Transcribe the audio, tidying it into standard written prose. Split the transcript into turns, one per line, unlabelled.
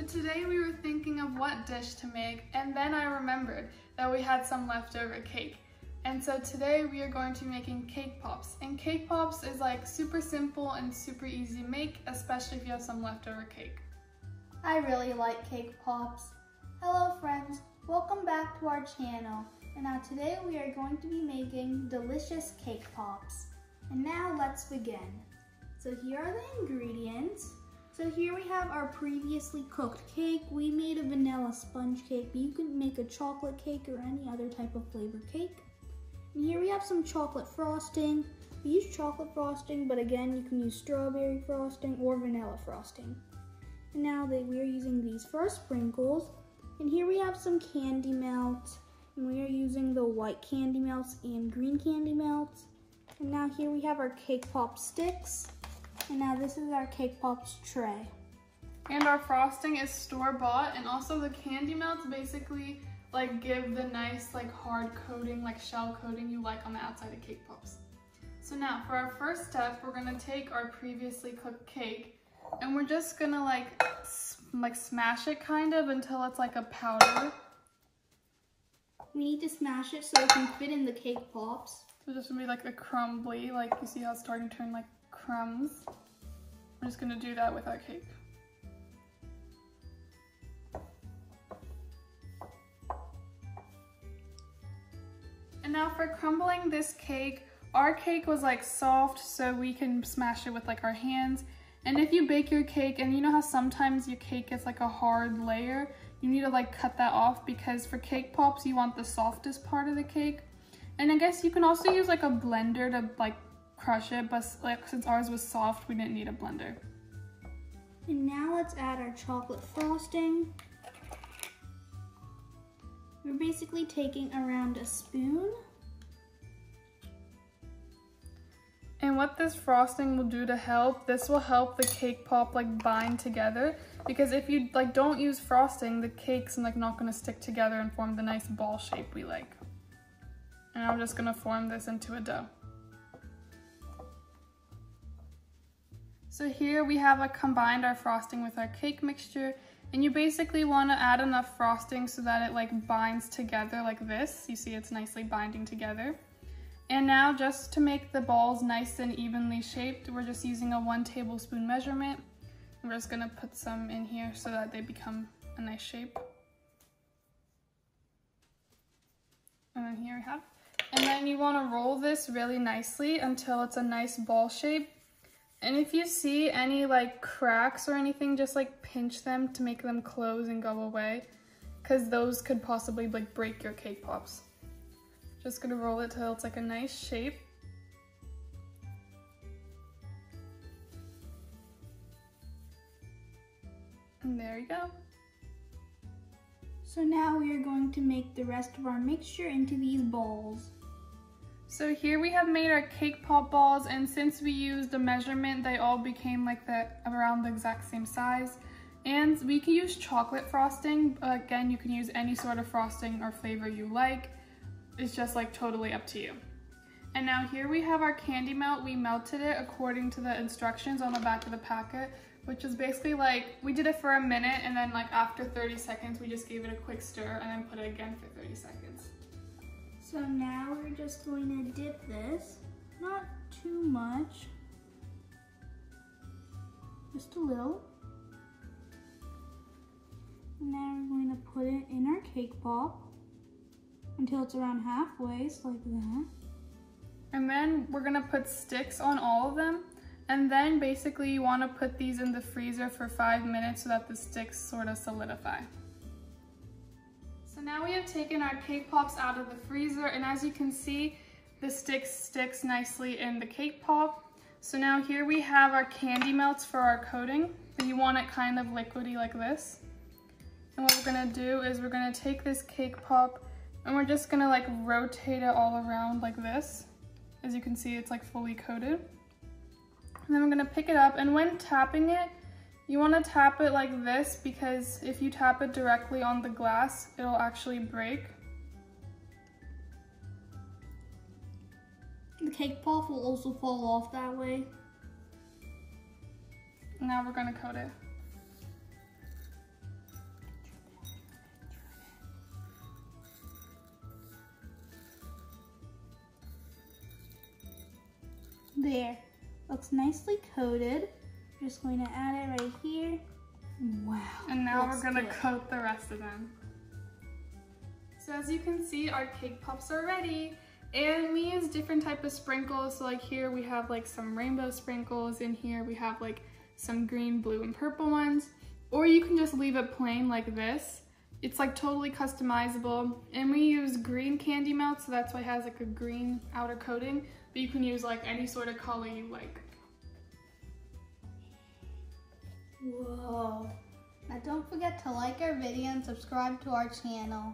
today we were thinking of what dish to make, and then I remembered that we had some leftover cake. And so today we are going to be making cake pops. And cake pops is like super simple and super easy to make, especially if you have some leftover cake.
I really like cake pops. Hello friends, welcome back to our channel. And now today we are going to be making delicious cake pops. And now let's begin. So here are the ingredients. So here we have our previously cooked cake. We made a vanilla sponge cake, but you can make a chocolate cake or any other type of flavored cake. And here we have some chocolate frosting. We use chocolate frosting, but again, you can use strawberry frosting or vanilla frosting. And now we are using these for our sprinkles. And here we have some candy melt. And we are using the white candy melts and green candy melts. And now here we have our cake pop sticks. And now this is our cake pops tray.
And our frosting is store-bought, and also the candy melts basically like give the nice like hard coating, like shell coating you like on the outside of cake pops. So now for our first step, we're gonna take our previously cooked cake and we're just gonna like smash it kind of until it's like a powder.
We need to smash it so it can fit in the cake pops.
So just gonna be like a crumbly, like you see how it's starting to turn like crumbs. We're just gonna do that with our cake. And now for crumbling this cake, our cake was like soft, so we can smash it with like our hands. And if you bake your cake, and you know how sometimes your cake gets like a hard layer, you need to like cut that off, because for cake pops, you want the softest part of the cake. And I guess you can also use like a blender to like crush it, but like since ours was soft, we didn't need a blender.
And now let's add our chocolate frosting. We're basically taking around a spoon.
And what this frosting will do to help, this will help the cake pop like bind together, because if you like don't use frosting, the cake's like not gonna stick together and form the nice ball shape we like. And I'm just gonna form this into a dough. So here we have combined our frosting with our cake mixture, and you basically want to add enough frosting so that it like binds together like this. You see it's nicely binding together. And now just to make the balls nice and evenly shaped, we're just using a 1 tablespoon measurement. We're just gonna put some in here so that they become a nice shape. And then here we have. And then you want to roll this really nicely until it's a nice ball shape. And if you see any like cracks or anything, just like pinch them to make them close and go away, because those could possibly like break your cake pops. Just gonna roll it till it's like a nice shape. And there you go.
So now we are going to make the rest of our mixture into these balls.
So here we have made our cake pop balls, and since we used a measurement, they all became like around the exact same size. And we can use chocolate frosting. Again, you can use any sort of frosting or flavor you like. It's just like totally up to you. And now here we have our candy melt. We melted it according to the instructions on the back of the packet, which is basically like, we did it for a minute, and then like after 30 seconds, we just gave it a quick stir and then put it again for 30 seconds.
So now we're just going to dip this, not too much, just a little. And now we're going to put it in our cake pop until it's around halfway, so like that.
And then we're gonna put sticks on all of them. And then basically you wanna put these in the freezer for 5 minutes so that the sticks sort of solidify. So now we have taken our cake pops out of the freezer, and as you can see, the sticks nicely in the cake pop. So now here we have our candy melts for our coating, but you want it kind of liquidy like this. And what we're gonna do is we're gonna take this cake pop and we're just gonna like rotate it all around like this. As you can see, it's like fully coated. And then we're gonna pick it up, and when tapping it, you want to tap it like this, because if you tap it directly on the glass, it'll actually break.
The cake pop will also fall off that way.
Now we're going to coat it.
There, looks nicely coated. Just going to add it right here. Wow.
And now we're gonna coat the rest of them. So as you can see, our cake pops are ready. And we use different type of sprinkles. So like here we have like some rainbow sprinkles. In here we have like some green, blue, and purple ones. Or you can just leave it plain like this. It's like totally customizable. And we use green candy melt, so that's why it has like a green outer coating. But you can use like any sort of color you like.
Whoa. Now don't forget to like our video and subscribe to our channel.